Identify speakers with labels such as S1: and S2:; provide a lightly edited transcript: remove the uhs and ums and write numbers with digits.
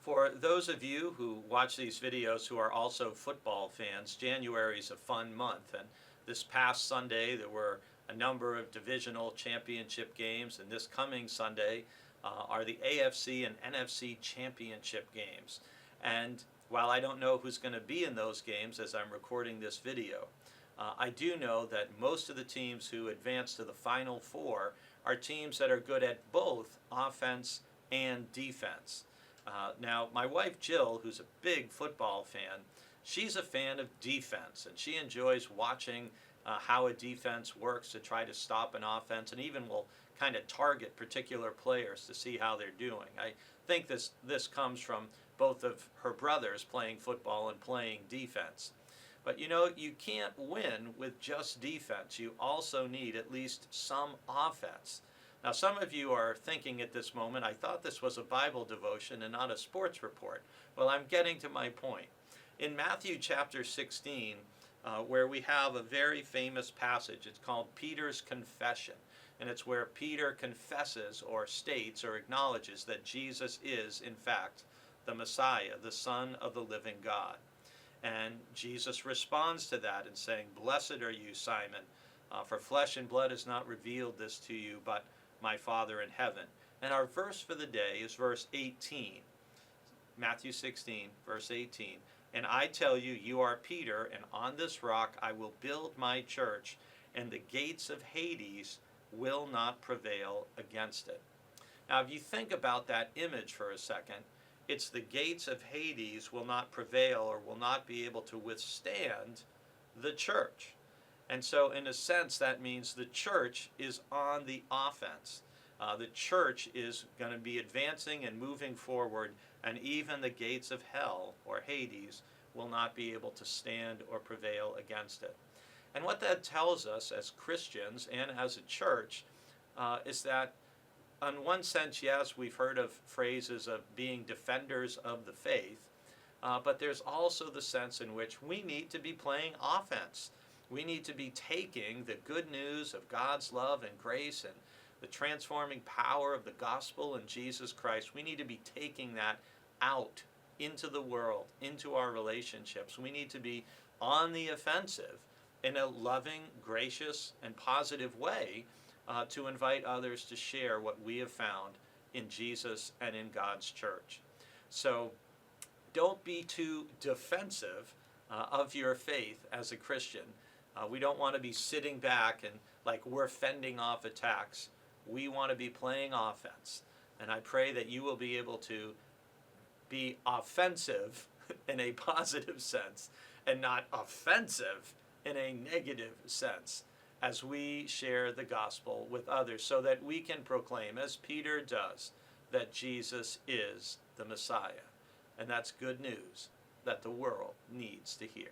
S1: For those of you who watch these videos who are also football fans, January is a fun month, and this past Sunday there were a number of divisional championship games, and this coming Sunday are the AFC and NFC championship games. And while I don't know who's going to be in those games as I'm recording this video, I do know that most of the teams who advance to the Final Four are teams that are good at both offense and defense. Now, my wife Jill, who's a big football fan, she's a fan of defense, and she enjoys watching how a defense works to try to stop an offense, and even will kind of target particular players to see how they're doing. I think this comes from both of her brothers playing football and playing defense. But you know, you can't win with just defense. You also need at least some offense. Now, some of you are thinking at this moment, I thought this was a Bible devotion and not a sports report. Well, I'm getting to my point. In Matthew chapter 16, where we have a very famous passage, it's called Peter's Confession. And it's where Peter confesses or states or acknowledges that Jesus is, in fact, the Messiah, the Son of the living God. And Jesus responds to that in saying, "Blessed are you, Simon, for flesh and blood has not revealed this to you, but my Father in heaven." And our verse for the day is verse 18. Matthew 16, verse 18. "And I tell you, you are Peter, and on this rock I will build my church, and the gates of Hades will not prevail against it." Now, if you think about that image for a second, it's the gates of Hades will not prevail or will not be able to withstand the church. And so, in a sense, that means the church is on the offense. The church is going to be advancing and moving forward, and even the gates of hell, or Hades, will not be able to stand or prevail against it. And what that tells us as Christians and as a church is that, in one sense, yes, we've heard of phrases of being defenders of the faith, but there's also the sense in which we need to be playing offense. We need to be taking the good news of God's love and grace and the transforming power of the gospel in Jesus Christ. We need to be taking that out into the world, into our relationships. We need to be on the offensive in a loving, gracious, and positive way to invite others to share what we have found in Jesus and in God's church. So don't be too defensive of your faith as a Christian. We don't want to be sitting back and like we're fending off attacks. We want to be playing offense. And I pray that you will be able to be offensive in a positive sense and not offensive in a negative sense as we share the gospel with others, so that we can proclaim, as Peter does, that Jesus is the Messiah. And that's good news that the world needs to hear.